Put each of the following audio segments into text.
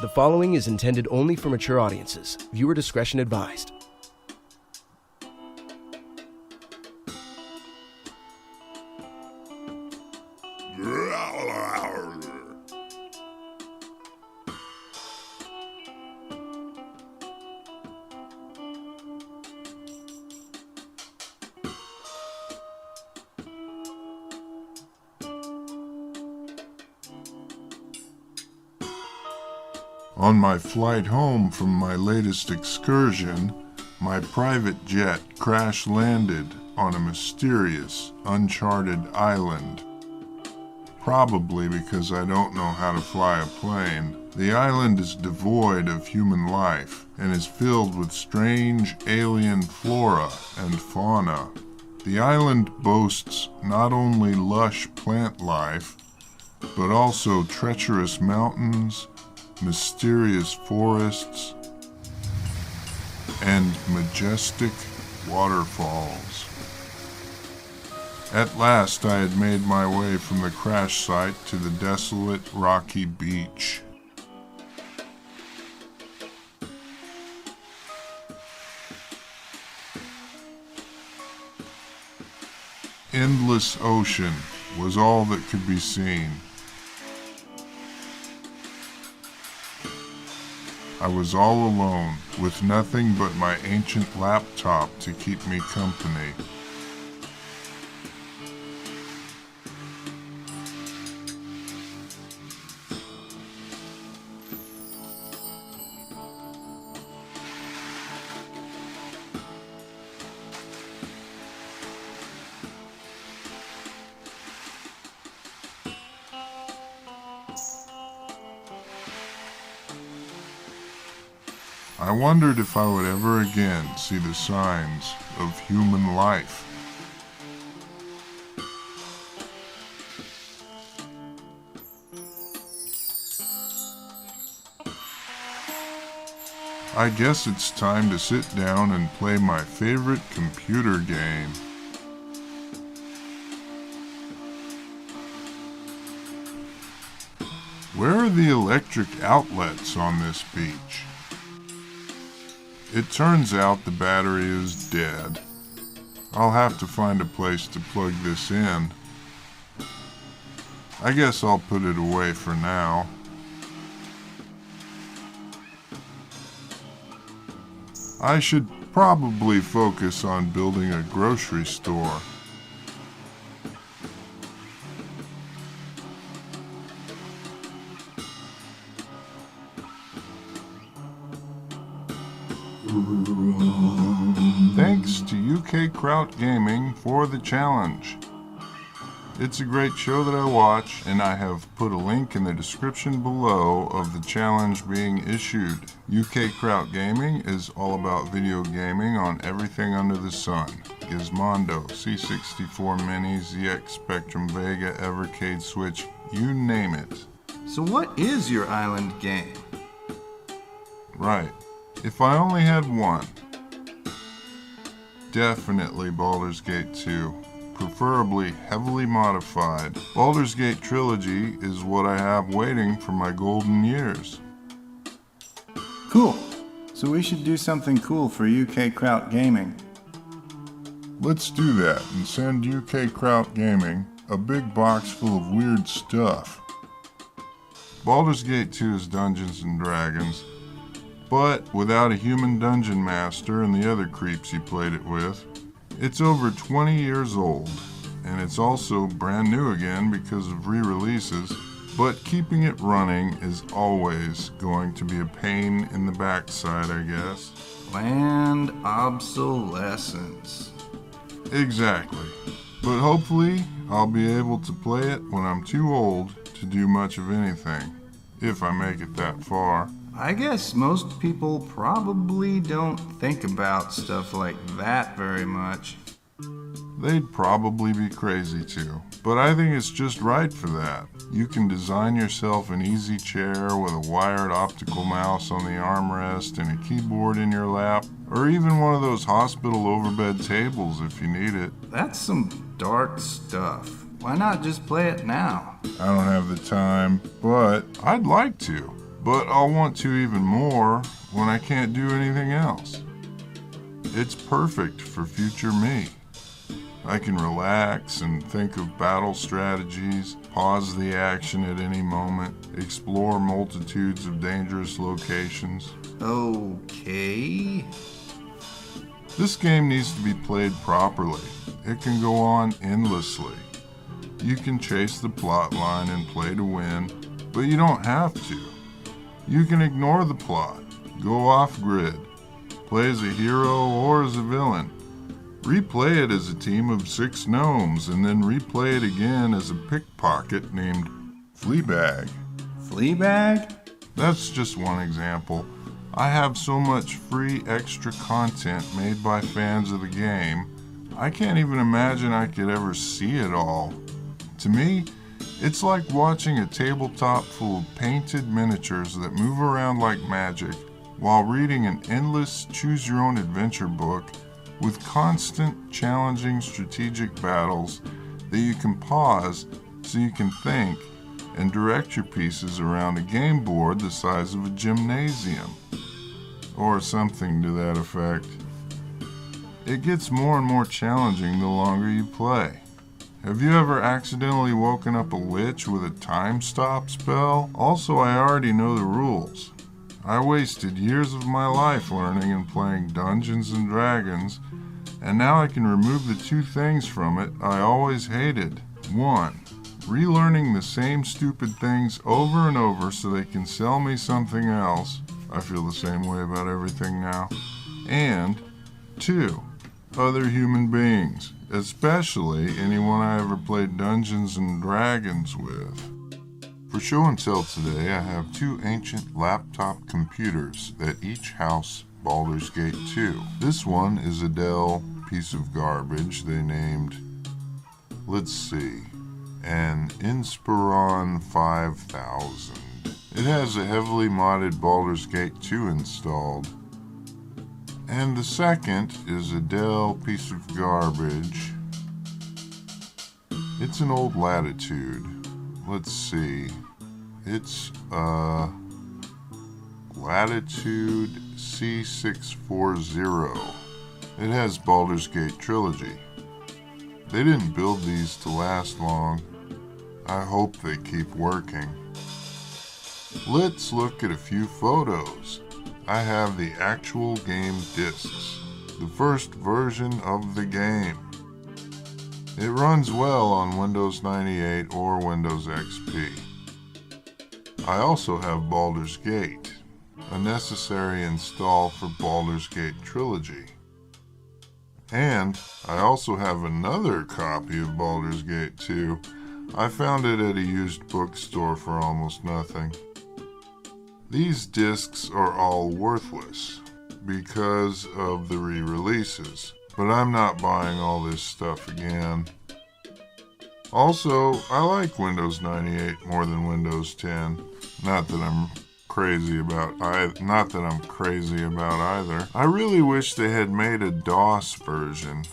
The following is intended only for mature audiences. Viewer discretion advised. On my flight home from my latest excursion, my private jet crash-landed on a mysterious, uncharted island. Probably because I don't know how to fly a plane, the island is devoid of human life and is filled with strange alien flora and fauna. The island boasts not only lush plant life, but also treacherous mountains, mysterious forests, and majestic waterfalls. At last I had made my way from the crash site to the desolate, rocky beach. Endless ocean was all that could be seen. I was all alone, with nothing but my ancient laptop to keep me company. I wondered if I would ever again see the signs of human life. I guess it's time to sit down and play my favorite computer game. Where are the electric outlets on this beach? It turns out the battery is dead. I'll have to find a place to plug this in. I guess I'll put it away for now. I should probably focus on building a grocery store. Thanks to UK Kraut Gaming for the challenge. It's a great show that I watch, and I have put a link in the description below of the challenge being issued. UK Kraut Gaming is all about video gaming on everything under the sun. Gizmondo, C64 Mini, ZX Spectrum Vega, Evercade Switch, you name it. So what is your island game? Right. If I only had one. Definitely Baldur's Gate 2. Preferably heavily modified. Baldur's Gate Trilogy is what I have waiting for my golden years. Cool. So we should do something cool for UK Kraut Gaming. Let's do that and send UK Kraut Gaming a big box full of weird stuff. Baldur's Gate 2 is Dungeons and Dragons, but without a human dungeon master and the other creeps you played it with. It's over 20 years old, and it's also brand new again because of re-releases, but keeping it running is always going to be a pain in the backside, I guess. Planned obsolescence. Exactly. But hopefully, I'll be able to play it when I'm too old to do much of anything, if I make it that far. I guess most people probably don't think about stuff like that very much. They'd probably be crazy too, but I think it's just right for that. You can design yourself an easy chair with a wired optical mouse on the armrest and a keyboard in your lap, or even one of those hospital overbed tables if you need it. That's some dark stuff. Why not just play it now? I don't have the time, but I'd like to. but I'll want to even more when I can't do anything else. It's perfect for future me. I can relax and think of battle strategies, pause the action at any moment, explore multitudes of dangerous locations. Okay. This game needs to be played properly. It can go on endlessly. You can chase the plot line and play to win, but you don't have to. You can ignore the plot, go off grid, play as a hero or as a villain, replay it as a team of 6 gnomes, and then replay it again as a pickpocket named Fleabag. Fleabag? That's just one example. I have so much free extra content made by fans of the game, I can't even imagine I could ever see it all. To me, it's like watching a tabletop full of painted miniatures that move around like magic while reading an endless choose-your-own-adventure book with constant, challenging strategic battles that you can pause so you can think and direct your pieces around a game board the size of a gymnasium, or something to that effect. It gets more and more challenging the longer you play. Have you ever accidentally woken up a witch with a time stop spell? Also, I already know the rules. I wasted years of my life learning and playing Dungeons and Dragons, and now I can remove the 2 things from it I always hated. 1. Relearning the same stupid things over and over so they can sell me something else. I feel the same way about everything now. And 2. Other human beings, especially anyone I ever played Dungeons and Dragons with. For show and tell today, I have 2 ancient laptop computers that each house Baldur's Gate 2. This one is a Dell piece of garbage they named, an Inspiron 5000. It has a heavily modded Baldur's Gate 2 installed. And the second is a Dell piece of garbage. It's an old Latitude. It's a Latitude C640. It has Baldur's Gate Trilogy. They didn't build these to last long. I hope they keep working. Let's look at a few photos. I have the actual game discs, the first version of the game. It runs well on Windows 98 or Windows XP. I also have Baldur's Gate, a necessary install for Baldur's Gate Trilogy. And I also have another copy of Baldur's Gate 2. I found it at a used bookstore for almost nothing. These discs are all worthless because of the re-releases, but I'm not buying all this stuff again. Also, I like Windows 98 more than Windows 10. Not that I'm crazy about either. I really wish they had made a DOS version.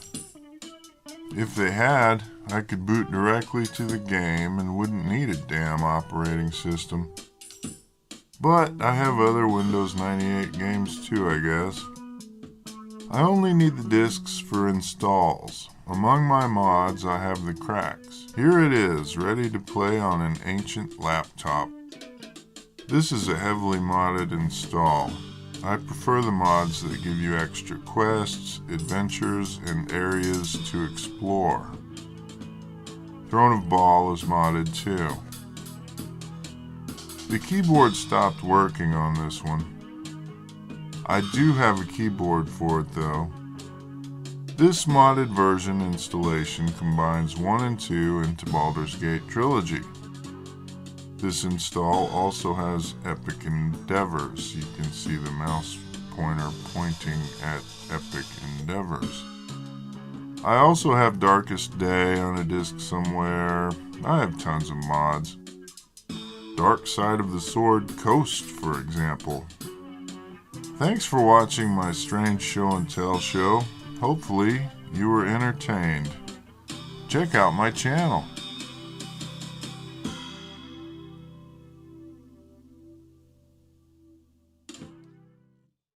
If they had, I could boot directly to the game and wouldn't need a damn operating system. But I have other Windows 98 games too, I guess. I only need the discs for installs. Among my mods, I have the cracks. Here it is, ready to play on an ancient laptop. This is a heavily modded install. I prefer the mods that give you extra quests, adventures, and areas to explore. Throne of Ball is modded too. The keyboard stopped working on this one. I do have a keyboard for it though. This modded version installation combines 1 and 2 into Baldur's Gate Trilogy. This install also has Epic Endeavors. You can see the mouse pointer pointing at Epic Endeavors. I also have Darkest Day on a disc somewhere. I have tons of mods. Dark Side of the Sword Coast, for example. Thanks for watching my strange show and tell show. Hopefully you were entertained. Check out my channel.